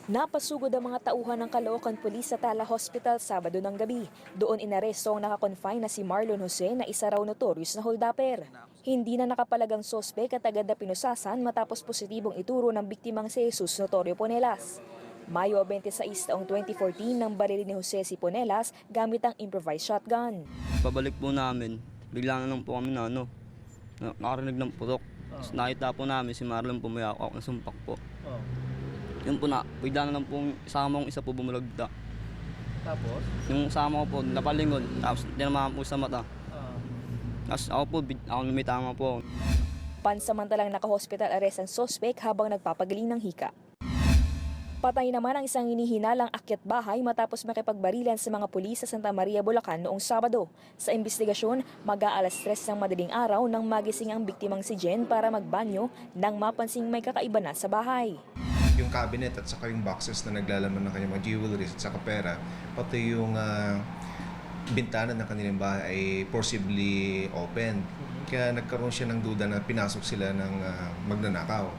Napasugod ang mga tauhan ng Caloocan Police sa Tala Hospital Sabado ng gabi. Doon inaresto ang nakakonfine na si Marlon Jose na isa raw notorious na holdupper. Hindi na nakapalagang sospek at agad na pinusasan matapos positibong ituro ng biktimang si Jesus Notorio Ponelas. Mayo 26 taong 2014 nang barili ni Jose si Ponelas gamit ang improvised shotgun. Pabalik po namin, bigla na lang po kami nakarinig ng putok. Nakita po namin si Marlon pumayako ako ng sumpak po. Yun po na, bigla na lang po isama kong isa po bumulagda. Tapos? Yung sama ko po, napalingon, tapos tinamaan po sa mata. Tapos ako po, lumitama po. Pansamantalang naka-hospital arrest ang sospek habang nagpapagaling ng hika. Patay naman ang isang hinihinalang akyat bahay matapos makipagbarilan sa mga pulis sa Santa Maria, Bulacan noong Sabado. Sa investigasyon, mag-aalas 3 ng madaling araw nang magising ang biktimang si Jen para magbanyo nang mapansing may kakaiba na sa bahay. Yung cabinet at saka yung boxes na naglalaman ng kanyang mga jewelry at saka pera, pati yung bintana ng kanilang bahay ay forcibly open. Kaya nagkaroon siya ng duda na pinasok sila ng magnanakaw.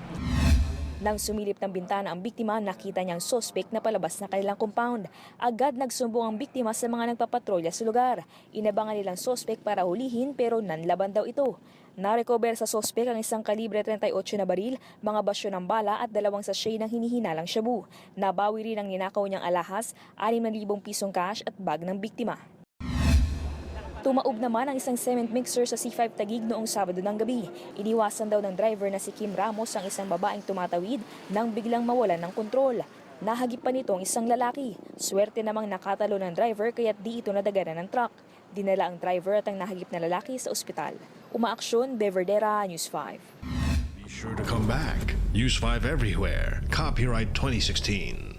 Nang sumilip ng bintana ang biktima, nakita niyang sospek na palabas ng kanilang compound. Agad nagsumbong ang biktima sa mga nagpapatrolya sa lugar. Inabangan nilang sospek para hulihin pero nanlaban daw ito. Narecover sa sospek ang isang kalibre 38 na baril, mga basyo ng bala at 2 sachet ng hinihinalang shabu. Nabawi rin ang ninakaw niyang alahas, 6,000 pisong cash at bag ng biktima. Tumaob naman ang isang cement mixer sa C5 Taguig noong Sabado ng gabi. Iniwasan daw ng driver na si Kim Ramos ang isang babaeng tumatawid nang biglang mawalan ng kontrol. Nahagip pa nito ang isang lalaki. Swerte namang nakatalo ng driver kaya't di ito nadaganan ng truck. Dinala ang driver at ang nahagip na lalaki sa ospital. Umaaksyon, Beverdera, News 5. Be sure to come back. News 5 everywhere. Copyright 2016.